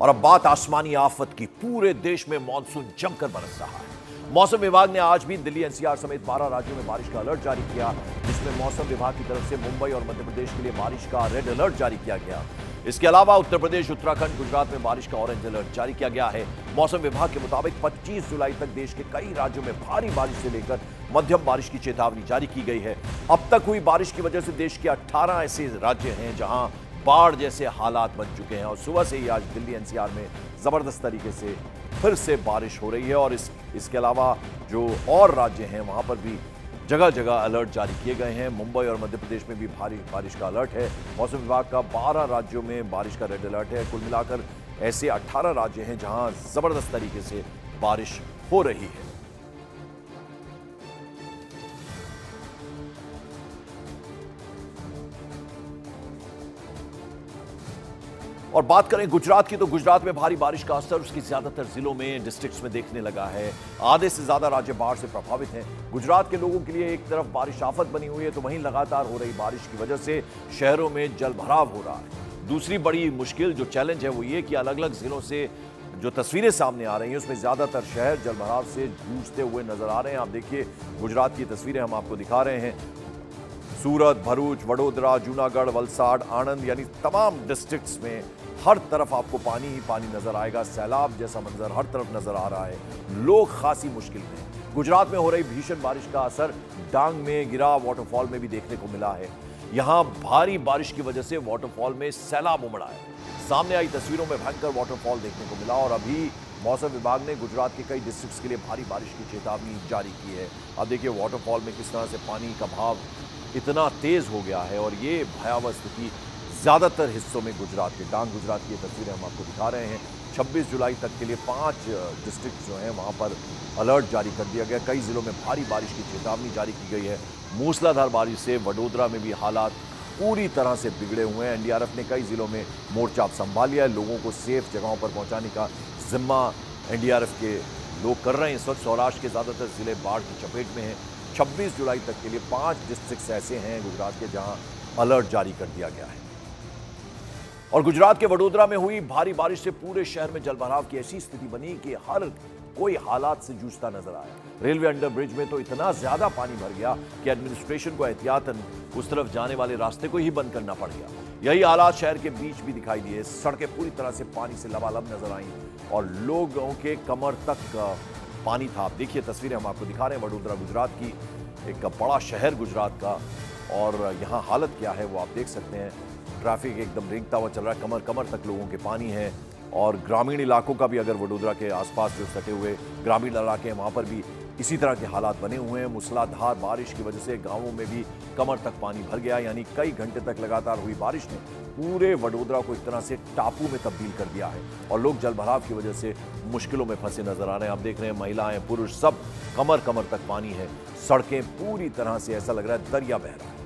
और अब बात आसमानी आफत की। पूरे देश में मानसून जमकर बरस रहा है। मौसम विभाग ने आज भी दिल्ली एनसीआर समेत 12 राज्यों में बारिश का अलर्ट जारी किया, जिसमें मौसम विभाग की तरफ से मुंबई और मध्य प्रदेश के लिए बारिश का रेड अलर्ट जारी किया गया। इसके अलावा उत्तर प्रदेश, उत्तराखंड, गुजरात में बारिश का ऑरेंज अलर्ट जारी किया गया है। मौसम विभाग के मुताबिक 25 जुलाई तक देश के कई राज्यों में भारी बारिश से लेकर मध्यम बारिश की चेतावनी जारी की गई है। अब तक हुई बारिश की वजह से देश के 18 ऐसे राज्य हैं जहां बाढ़ जैसे हालात बन चुके हैं और सुबह से ही आज दिल्ली एनसीआर में जबरदस्त तरीके से फिर से बारिश हो रही है। और इसके अलावा जो और राज्य हैं वहां पर भी जगह जगह अलर्ट जारी किए गए हैं। मुंबई और मध्य प्रदेश में भी भारी बारिश का अलर्ट है। मौसम विभाग का 12 राज्यों में बारिश का रेड अलर्ट है। कुल मिलाकर ऐसे 18 राज्य हैं जहां जबरदस्त तरीके से बारिश हो रही है। और बात करें गुजरात की, तो गुजरात में भारी बारिश का असर उसकी ज्यादातर जिलों में, डिस्ट्रिक्ट्स में देखने लगा है। आधे से ज्यादा राज्य बाढ़ से प्रभावित हैं। गुजरात के लोगों के लिए एक तरफ बारिश आफत बनी हुई है, तो वहीं लगातार हो रही बारिश की वजह से शहरों में जलभराव हो रहा है। दूसरी बड़ी मुश्किल जो चैलेंज है वो ये कि अलग अलग जिलों से जो तस्वीरें सामने आ रही हैं उसमें ज्यादातर शहर जलभराव से जूझते हुए नजर आ रहे हैं। आप देखिए गुजरात की तस्वीरें हम आपको दिखा रहे हैं। सूरत, भरूच, वडोदरा, जूनागढ़, वलसाड, आणंद यानी तमाम डिस्ट्रिक्ट्स में हर तरफ आपको पानी ही पानी नजर आएगा। सैलाब जैसा मंजर हर तरफ नजर आ रहा है। लोग खासी मुश्किल में। गुजरात में हो रही भीषण बारिश का असर डांग में गिरा वाटरफॉल में भी देखने को मिला है। यहां भारी बारिश की वजह से वाटरफॉल में सैलाब उमड़ा है। सामने आई तस्वीरों में भयंकर वाटरफॉल देखने को मिला। और अभी मौसम विभाग ने गुजरात के कई डिस्ट्रिक्ट्स के लिए भारी बारिश की चेतावनी जारी की है। अब देखिए वाटरफॉल में किस तरह से पानी का बहाव इतना तेज हो गया है और ये भयावह स्थिति ज्यादातर हिस्सों में गुजरात के, डांग गुजरात की तस्वीरें हम आपको दिखा रहे हैं। 26 जुलाई तक के लिए 5 डिस्ट्रिक्ट जो हैं वहां पर अलर्ट जारी कर दिया गया। कई जिलों में भारी बारिश की चेतावनी जारी की गई है। मूसलाधार बारिश से वडोदरा में भी हालात पूरी तरह से बिगड़े हुए हैं। एनडीआरएफ ने कई जिलों में मोर्चा संभाल लिया है। लोगों को सेफ जगहों पर पहुंचाने का जिम्मा एनडीआरएफ के लोग कर रहे हैं। इस वक्त सौराष्ट्र के ज्यादातर जिले बाढ़ की चपेट में हैं। 26 जुलाई तक के लिए 5 डिस्ट्रिक्ट ऐसे हैं गुजरात के जहां अलर्ट जारी कर दिया गया है। और गुजरात के वडोदरा में हुई भारी बारिश से पूरे शहर में जलभराव की ऐसी स्थिति बनी कि हर कोई हालात से जूझता नजर आया। रेलवे अंडरब्रिज में तो इतना ज्यादा पानी भर गया कि एडमिनिस्ट्रेशन को एहतियातन उस तरफ जाने वाले रास्ते को ही बंद करना पड़ गया। यही हालात शहर के बीच भी दिखाई दिए। सड़कें पूरी तरह से पानी से लबालब नजर आई और लोगों के कमर तक पानी था। आप देखिए तस्वीरें हम आपको दिखा रहे हैं वडोदरा गुजरात की, एक बड़ा शहर गुजरात का। और यहाँ हालत क्या है वो आप देख सकते हैं। ट्रैफिक एकदम रेंगता हुआ चल रहा है। कमर कमर तक लोगों के पानी है। और ग्रामीण इलाकों का भी, अगर वडोदरा के आसपास जो सटे हुए ग्रामीण इलाके हैं वहाँ पर भी इसी तरह के हालात बने हुए हैं। मूसलाधार बारिश की वजह से गांवों में भी कमर तक पानी भर गया। यानी कई घंटे तक लगातार हुई बारिश ने पूरे वडोदरा को एक तरह से टापू में तब्दील कर दिया है और लोग जलभराव की वजह से मुश्किलों में फंसे नजर आ रहे हैं। आप देख रहे हैं महिलाएं, पुरुष सब कमर कमर तक पानी है। सड़कें पूरी तरह से ऐसा लग रहा है दरिया बह रहा है।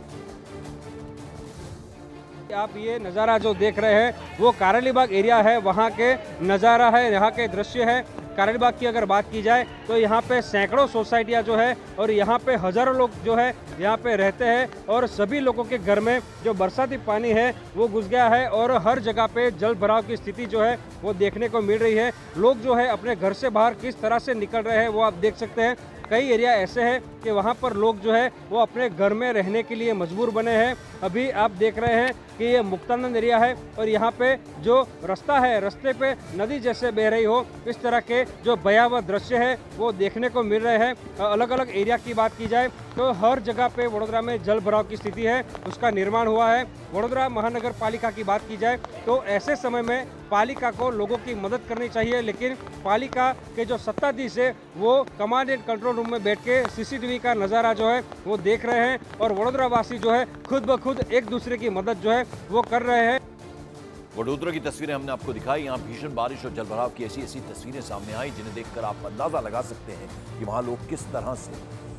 आप ये नज़ारा जो देख रहे हैं वो कारेलीबाग एरिया है, वहाँ के नज़ारा है, यहाँ के दृश्य है। कारेलीबाग की अगर बात की जाए तो यहाँ पे सैकड़ों सोसाइटियाँ जो है और यहाँ पे हज़ारों लोग जो है यहाँ पे रहते हैं और सभी लोगों के घर में जो बरसाती पानी है वो घुस गया है और हर जगह पे जल भराव की स्थिति जो है वो देखने को मिल रही है। लोग जो है अपने घर से बाहर किस तरह से निकल रहे हैं वो आप देख सकते हैं। कई एरिया ऐसे हैं कि वहाँ पर लोग जो है वो अपने घर में रहने के लिए मजबूर बने हैं। अभी आप देख रहे हैं कि ये मुक्तानंद एरिया है और यहाँ पे जो रास्ता है, रास्ते पे नदी जैसे बह रही हो, इस तरह के जो भयावह दृश्य है वो देखने को मिल रहे हैं। अलग अलग एरिया की बात की जाए तो हर जगह पे वडोदरा में जल भराव की स्थिति है, उसका निर्माण हुआ है। वडोदरा महानगर पालिका की बात की जाए तो ऐसे समय में पालिका को लोगों की मदद करनी चाहिए, लेकिन पालिका के जो सत्ताधीश है वो कमांड एंड कंट्रोल रूम में बैठ के सीसीटीवी का नज़ारा जो है वो देख रहे हैं और वडोदरा वासी जो है खुद ब खुद एक दूसरे की मदद जो है वो कर रहे हैं। वडोदरा की तस्वीरें हमने आपको दिखाई। यहाँ भीषण बारिश और जलभराव की ऐसी ऐसी तस्वीरें सामने आई जिन्हें देखकर आप अंदाजा लगा सकते हैं कि वहाँ लोग किस तरह से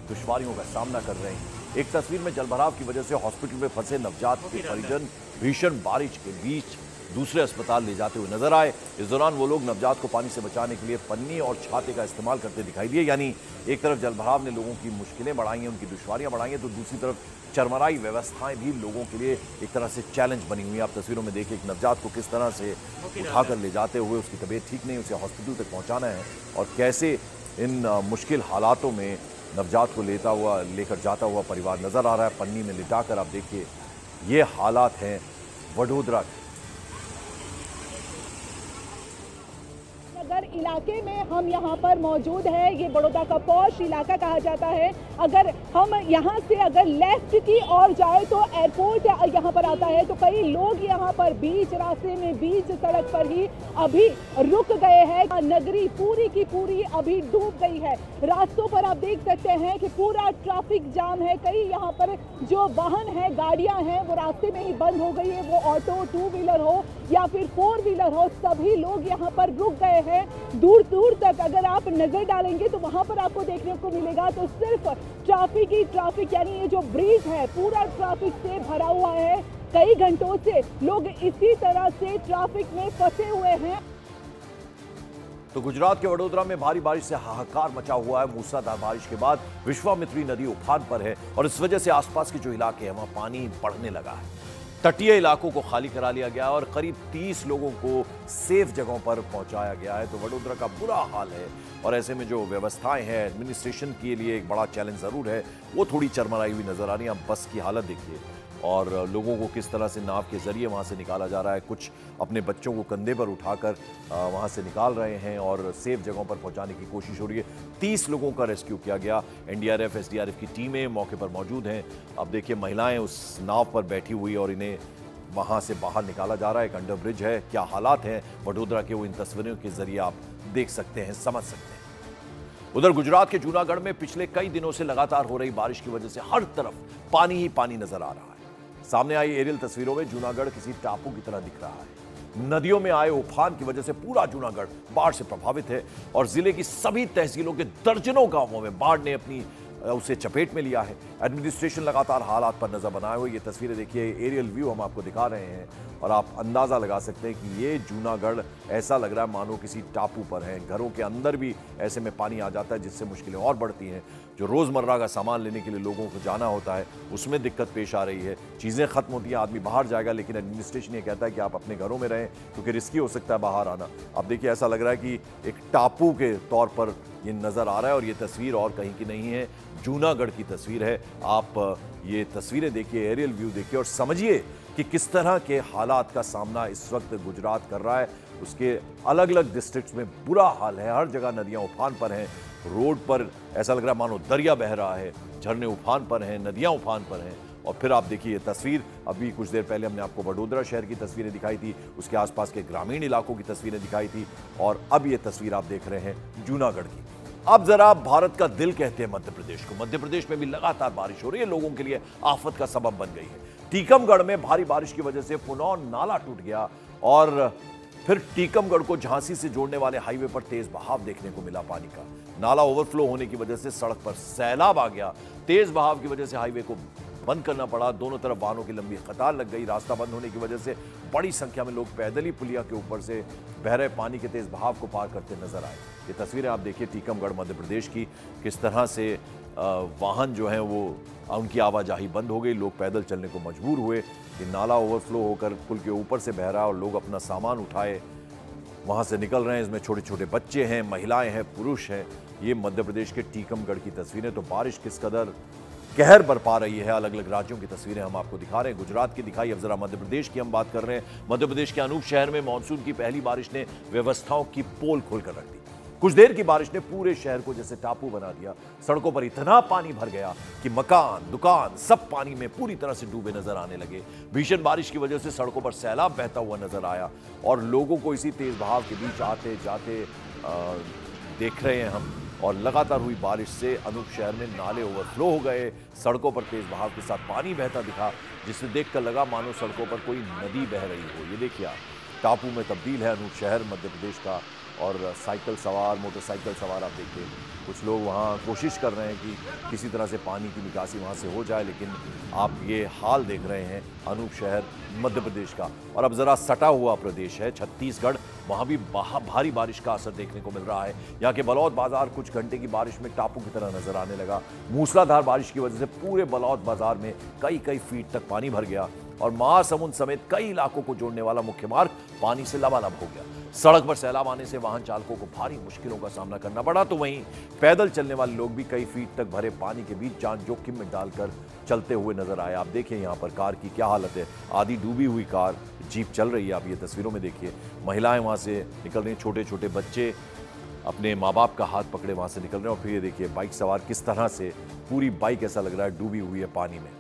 दुश्वारियों का सामना कर रहे हैं। एक तस्वीर में जलभराव की वजह से हॉस्पिटल में फंसे नवजात के परिजन भीषण बारिश के बीच दूसरे अस्पताल ले जाते हुए नजर आए। इस दौरान वो लोग नवजात को पानी से बचाने के लिए पन्नी और छाते का इस्तेमाल करते दिखाई दिए। यानी एक तरफ जलभराव ने लोगों की मुश्किलें बढ़ाई हैं, उनकी दुश्वारियां बढ़ाई हैं, तो दूसरी तरफ चरमराई व्यवस्थाएं भी लोगों के लिए एक तरह से चैलेंज बनी हुई है। आप तस्वीरों में देखिए एक नवजात को किस तरह से उठाकर ले जाते हुए, उसकी तबीयत ठीक नहीं, उसे हॉस्पिटल तक पहुंचाना है और कैसे इन मुश्किल हालातों में नवजात को लेकर जाता हुआ परिवार नजर आ रहा है। पन्नी में लिटाकर आप देखिए, ये हालात हैं वडोदरा के। नगर इलाके में हम यहाँ पर मौजूद है। ये बड़ौदा का पॉश इलाका कहा जाता है। अगर हम यहाँ से अगर लेफ्ट की ओर जाए तो एयरपोर्ट यहाँ पर आता है। तो कई लोग यहाँ पर बीच रास्ते में, बीच सड़क पर ही अभी रुक गए हैं। नगरी पूरी की पूरी अभी डूब गई है। रास्तों पर आप देख सकते हैं कि पूरा ट्रैफिक जाम है। कई यहाँ पर जो वाहन है, गाड़ियाँ हैं, वो रास्ते में ही बंद हो गई है। वो ऑटो, टू व्हीलर हो या फिर फोर व्हीलर हो, सभी लोग यहाँ पर रुक गए हैं। दूर दूर तक अगर आप नजर डालेंगे तो वहां पर आपको देखने को मिलेगा तो सिर्फ ट्रैफिक ही ट्रैफिक, यानी ये जो ब्रिज है पूरा ट्रैफिक से भरा हुआ है। कई घंटों से लोग इसी तरह से ट्रैफिक में फंसे हुए हैं। तो गुजरात के वडोदरा में भारी बारिश से हाहाकार मचा हुआ है। मूसलाधार बारिश के बाद विश्वामित्री नदी उफान पर है और इस वजह से आसपास के जो इलाके हैं वहां पानी बढ़ने लगा है। तटीय इलाकों को खाली करा लिया गया और करीब 30 लोगों को सेफ जगहों पर पहुंचाया गया है। तो वडोदरा का बुरा हाल है और ऐसे में जो व्यवस्थाएं हैं एडमिनिस्ट्रेशन के लिए एक बड़ा चैलेंज जरूर है, वो थोड़ी चरमराई हुई नजर आ रही है। आप बस की हालत देखिए और लोगों को किस तरह से नाव के जरिए वहां से निकाला जा रहा है। कुछ अपने बच्चों को कंधे पर उठाकर वहां से निकाल रहे हैं और सेफ जगहों पर पहुंचाने की कोशिश हो रही है। 30 लोगों का रेस्क्यू किया गया। एनडीआरएफ, एसडीआरएफ की टीमें मौके पर मौजूद हैं। अब देखिए महिलाएं उस नाव पर बैठी हुई और इन्हें वहां से बाहर निकाला जा रहा है। एक अंडर ब्रिज है। क्या हालात हैं वडोदरा के, वो इन तस्वीरों के जरिए आप देख सकते हैं, समझ सकते हैं। उधर गुजरात के जूनागढ़ में पिछले कई दिनों से लगातार हो रही बारिश की वजह से हर तरफ पानी ही पानी नजर आ रहा है। सामने आई एरियल तस्वीरों में जूनागढ़ किसी टापू की तरह दिख रहा है। नदियों में आए उफान की वजह से पूरा जूनागढ़ बाढ़ से प्रभावित है और जिले की सभी तहसीलों के दर्जनों गांवों में बाढ़ ने अपनी उसे चपेट में लिया है। एडमिनिस्ट्रेशन लगातार हालात पर नजर बनाए हुए। ये तस्वीरें देखिए, एरियल व्यू हम आपको दिखा रहे हैं और आप अंदाजा लगा सकते हैं कि ये जूनागढ़ ऐसा लग रहा है मानो किसी टापू पर है। घरों के अंदर भी ऐसे में पानी आ जाता है जिससे मुश्किलें और बढ़ती हैं। जो रोजमर्रा का सामान लेने के लिए लोगों को जाना होता है उसमें दिक्कत पेश आ रही है। चीजें खत्म होती हैं, आदमी बाहर जाएगा, लेकिन एडमिनिस्ट्रेशन ये कहता है कि आप अपने घरों में रहें क्योंकि रिस्की हो सकता है बाहर आना। अब देखिए, ऐसा लग रहा है कि एक टापू के तौर पर ये नजर आ रहा है और ये तस्वीर और कहीं की नहीं है, जूनागढ़ की तस्वीर है। आप ये तस्वीरें देखिए, एरियल व्यू देखिए और समझिए कि किस तरह के हालात का सामना इस वक्त गुजरात कर रहा है। उसके अलग अलग डिस्ट्रिक्ट्स में बुरा हाल है। हर जगह नदियां उफान पर हैं। रोड पर ऐसा लग रहा है मानो दरिया बह रहा है। झरने उफान पर हैं, नदियां उफान पर हैं। और फिर आप देखिए ये तस्वीर, अभी कुछ देर पहले हमने आपको वडोदरा शहर की तस्वीरें दिखाई थी, उसके आसपास के ग्रामीण इलाकों की तस्वीरें दिखाई थी और अब ये तस्वीर आप देख रहे हैं जूनागढ़ की। अब जरा भारत का दिल कहते हैं मध्य प्रदेश को। मध्य प्रदेश में भी लगातार बारिश हो रही है, लोगों के लिए आफत का सबब बन गई है। टीकमगढ़ में भारी बारिश की वजह से फुनौर नाला टूट गया और फिर टीकमगढ़ को झांसी से जोड़ने वाले हाईवे पर तेज बहाव देखने को मिला पानी का। नाला ओवरफ्लो होने की वजह से सड़क पर सैलाब आ गया। तेज बहाव की वजह से हाईवे को बंद करना पड़ा। दोनों तरफ वाहनों की लंबी कतार लग गई। रास्ता बंद होने की वजह से बड़ी संख्या में लोग पैदल ही पुलिया के ऊपर से बह रहे पानी के तेज बहाव को पार करते नजर आए। ये तस्वीरें आप देखिए टीकमगढ़ मध्य प्रदेश की, किस तरह से वाहन जो हैं वो उनकी आवाजाही बंद हो गई। लोग पैदल चलने को मजबूर हुए। कि नाला ओवरफ्लो होकर पुल के ऊपर से बह रहा है और लोग अपना सामान उठाए वहां से निकल रहे हैं। इसमें छोटे छोटे बच्चे हैं, महिलाएं हैं, पुरुष हैं। ये मध्य प्रदेश के टीकमगढ़ की तस्वीरें। तो बारिश किस कदर कहर बरपा रही है। अलग अलग राज्यों की तस्वीरें हम आपको दिखा रहे हैं। गुजरात की दिखाई, अब जरा मध्य प्रदेश की हम बात कर रहे हैं। मध्य प्रदेश के अनूप शहर में मानसून की पहली बारिश ने व्यवस्थाओं की पोल खोलकर रख दी। कुछ देर की बारिश ने पूरे शहर को जैसे टापू बना दिया। सड़कों पर इतना पानी भर गया कि मकान, दुकान सब पानी में पूरी तरह से डूबे नजर आने लगे। भीषण बारिश की वजह से सड़कों पर सैलाब बहता हुआ नजर आया और लोगों को इसी तेज बहाव के बीच आते जाते देख रहे हैं हम। और लगातार हुई बारिश से अनूप शहर में नाले ओवरफ्लो हो गए। सड़कों पर तेज बहाव के साथ पानी बहता दिखा, जिसे देखकर लगा मानो सड़कों पर कोई नदी बह रही हो। ये देखिए, टापू में तब्दील है अनूप शहर मध्य प्रदेश का और साइकिल सवार, मोटरसाइकिल सवार आप देखिए, कुछ लोग वहाँ कोशिश कर रहे हैं कि किसी तरह से पानी की निकासी वहाँ से हो जाए, लेकिन आप ये हाल देख रहे हैं अनूप शहर मध्य प्रदेश का। और अब ज़रा सटा हुआ प्रदेश है छत्तीसगढ़, वहाँ भी भारी बारिश का असर देखने को मिल रहा है। यहाँ के बलौद बाजार कुछ घंटे की बारिश में टापू की तरह नजर आने लगा। मूसलाधार बारिश की वजह से पूरे बलौद बाजार में कई फीट तक पानी भर गया और महासमुंद समेत कई इलाकों को जोड़ने वाला मुख्य मार्ग पानी से लबालब हो गया। सड़क पर सैलाब आने से वाहन चालकों को भारी मुश्किलों का सामना करना पड़ा, तो वहीं पैदल चलने वाले लोग भी कई फीट तक भरे पानी के बीच जान जोखिम में डालकर चलते हुए नजर आए। आप देखिए यहाँ पर कार की क्या हालत है, आधी डूबी हुई कार, जीप चल रही है। आप ये तस्वीरों में देखिए, महिलाएं वहां से निकल रही हैं, छोटे छोटे बच्चे अपने माँ बाप का हाथ पकड़े वहां से निकल रहे हैं। और फिर ये देखिए बाइक सवार किस तरह से पूरी बाइक ऐसा लग रहा है डूबी हुई है पानी में।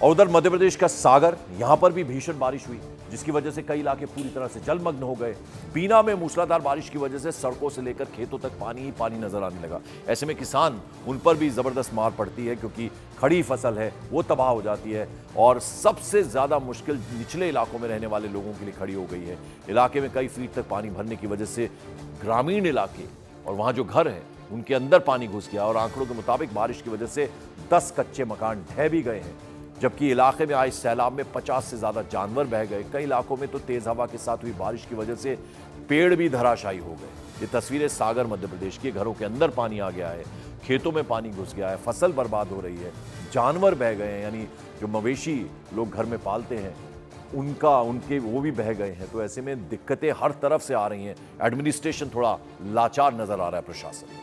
और उधर मध्य प्रदेश का सागर, यहां पर भी भीषण बारिश हुई जिसकी वजह से कई इलाके पूरी तरह से जलमग्न हो गए। बीना में मूसलाधार बारिश की वजह से सड़कों से लेकर खेतों तक पानी ही पानी नजर आने लगा। ऐसे में किसान, उन पर भी जबरदस्त मार पड़ती है क्योंकि खड़ी फसल है वो तबाह हो जाती है। और सबसे ज्यादा मुश्किल निचले इलाकों में रहने वाले लोगों के लिए खड़ी हो गई है। इलाके में कई फीट तक पानी भरने की वजह से ग्रामीण इलाके और वहां जो घर हैं उनके अंदर पानी घुस गया और आंकड़ों के मुताबिक बारिश की वजह से 10 कच्चे मकान ढह भी गए हैं, जबकि इलाके में आए सैलाब में 50 से ज्यादा जानवर बह गए। कई इलाकों में तो तेज हवा के साथ हुई बारिश की वजह से पेड़ भी धराशायी हो गए। ये तस्वीरें सागर मध्य प्रदेश की, घरों के अंदर पानी आ गया है, खेतों में पानी घुस गया है, फसल बर्बाद हो रही है, जानवर बह गए हैं, यानी जो मवेशी लोग घर में पालते हैं उनके वो भी बह गए हैं। तो ऐसे में दिक्कतें हर तरफ से आ रही हैं। एडमिनिस्ट्रेशन थोड़ा लाचार नजर आ रहा है, प्रशासन।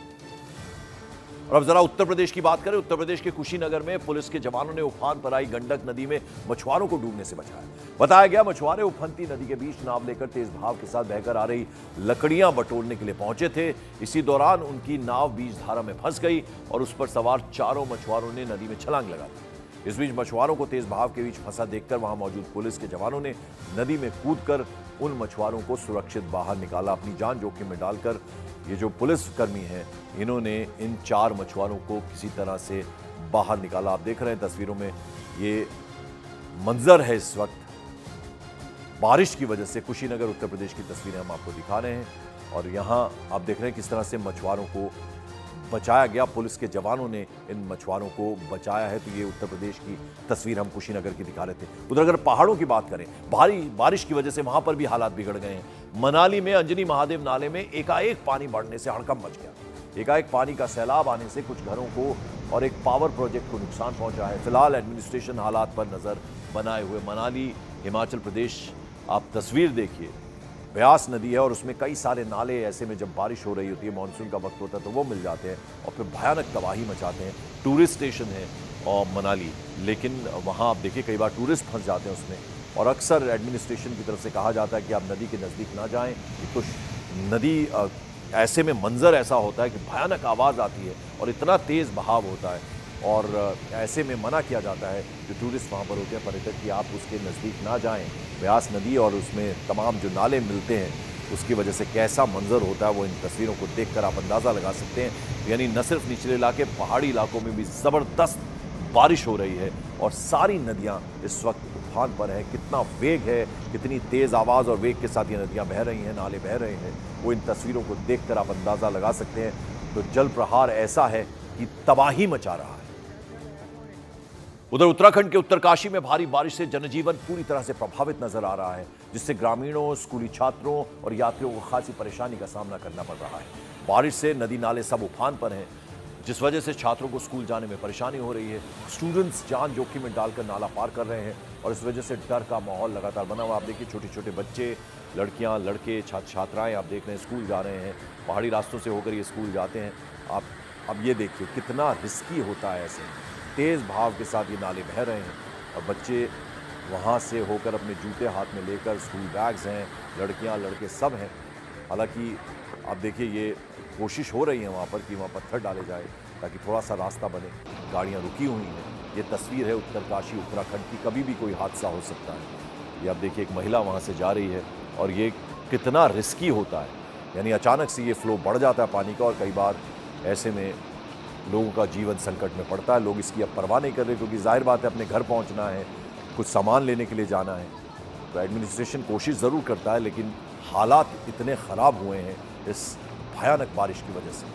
और अब जरा उत्तर प्रदेश की बात करें। उत्तर प्रदेश के कुशीनगर में पुलिस के जवानों ने उफान पर आई गंडक नदी में मछुआरों को डूबने से बचाया। बताया गया मछुआरे उफनती नदी के बीच नाव लेकर तेज बहाव के साथ बहकर आ रही लकड़ियां बटोरने के लिए पहुंचे थे। इसी दौरान उनकी नाव बीच धारा में फंस गई और उस पर सवार 4 मछुआरों ने नदी में छलांग लगा दी। इस बीच मछुआरों को तेज बहाव के बीच फंसा देखकर वहां मौजूद पुलिस के जवानों ने नदी में कूदकर उन मछुआरों को सुरक्षित बाहर निकाला। अपनी जान जोखिम में डालकर ये जो पुलिसकर्मी हैं, इन्होंने इन 4 मछुआरों को किसी तरह से बाहर निकाला। आप देख रहे हैं तस्वीरों में ये मंजर है इस वक्त बारिश की वजह से। कुशीनगर उत्तर प्रदेश की तस्वीरें हम आपको दिखा रहे हैं और यहाँ आप देख रहे हैं किस तरह से मछुआरों को बचाया गया। पुलिस के जवानों ने इन मछुआरों को बचाया है। तो ये उत्तर प्रदेश की तस्वीर हम कुशीनगर की दिखा रहे थे। उधर अगर पहाड़ों की बात करें, भारी बारिश की वजह से वहां पर भी हालात बिगड़ गए हैं। मनाली में अंजनी महादेव नाले में एकाएक पानी बढ़ने से हड़कंप मच गया। एकाएक पानी का सैलाब आने से कुछ घरों को और एक पावर प्रोजेक्ट को नुकसान पहुंचा है। फिलहाल एडमिनिस्ट्रेशन हालात पर नजर बनाए हुए। मनाली, हिमाचल प्रदेश, आप तस्वीर देखिए, ब्यास नदी है और उसमें कई सारे नाले ऐसे में जब बारिश हो रही होती है, मानसून का वक्त होता है तो वो मिल जाते हैं और फिर भयानक तबाही मचाते हैं। टूरिस्ट स्टेशन है और मनाली, लेकिन वहाँ आप देखिए कई बार टूरिस्ट फंस जाते हैं उसमें। और अक्सर एडमिनिस्ट्रेशन की तरफ से कहा जाता है कि आप नदी के नज़दीक ना जाएं। तो नदी ऐसे में मंजर ऐसा होता है कि भयानक आवाज़ आती है और इतना तेज़ बहाव होता है और ऐसे में मना किया जाता है जो टूरिस्ट वहाँ पर होते हैं, पर्यटक, कि आप उसके नज़दीक ना जाएं। ब्यास नदी और उसमें तमाम जो नाले मिलते हैं उसकी वजह से कैसा मंजर होता है वो इन तस्वीरों को देखकर आप अंदाज़ा लगा सकते हैं। यानी न सिर्फ निचले इलाके, पहाड़ी इलाकों में भी ज़बरदस्त बारिश हो रही है और सारी नदियाँ इस वक्त उफान पर हैं। कितना वेग है, कितनी तेज़ आवाज़ और वेग के साथ ये नदियाँ बह रही हैं, नाले बह रहे हैं, वो इन तस्वीरों को देखकर आप अंदाज़ा लगा सकते हैं। तो जल प्रहार ऐसा है कि तबाही मचा रहा है। उधर उत्तराखंड के उत्तरकाशी में भारी बारिश से जनजीवन पूरी तरह से प्रभावित नजर आ रहा है, जिससे ग्रामीणों, स्कूली छात्रों और यात्रियों को खासी परेशानी का सामना करना पड़ रहा है। बारिश से नदी नाले सब उफान पर हैं, जिस वजह से छात्रों को स्कूल जाने में परेशानी हो रही है। स्टूडेंट्स जान जोखिम में डालकर नाला पार कर रहे हैं और इस वजह से डर का माहौल लगातार बना हुआ। आप देखिए छोटे छोटे बच्चे, लड़कियां, लड़के, छात्र छात्राएं आप देख रहे हैं स्कूल जा रहे हैं। पहाड़ी रास्तों से होकर ये स्कूल जाते हैं। आप अब ये देखिए कितना रिस्की होता है। ऐसे तेज़ भाव के साथ ये नाले बह रहे हैं और बच्चे वहाँ से होकर अपने जूते हाथ में लेकर, स्कूल बैग्स हैं, लड़कियाँ लड़के सब हैं। हालांकि आप देखिए ये कोशिश हो रही है वहाँ पर कि वहाँ पत्थर डाले जाए ताकि थोड़ा सा रास्ता बने। गाड़ियाँ रुकी हुई हैं। ये तस्वीर है उत्तरकाशी उत्तराखंड की। कभी भी कोई हादसा हो सकता है। ये आप देखिए एक महिला वहाँ से जा रही है और ये कितना रिस्की होता है। यानी अचानक से ये फ्लो बढ़ जाता है पानी का और कई बार ऐसे में लोगों का जीवन संकट में पड़ता है। लोग इसकी अब परवाह नहीं कर रहे क्योंकि जाहिर बात है अपने घर पहुंचना है, कुछ सामान लेने के लिए जाना है। तो एडमिनिस्ट्रेशन कोशिश ज़रूर करता है, लेकिन हालात इतने खराब हुए हैं इस भयानक बारिश की वजह से।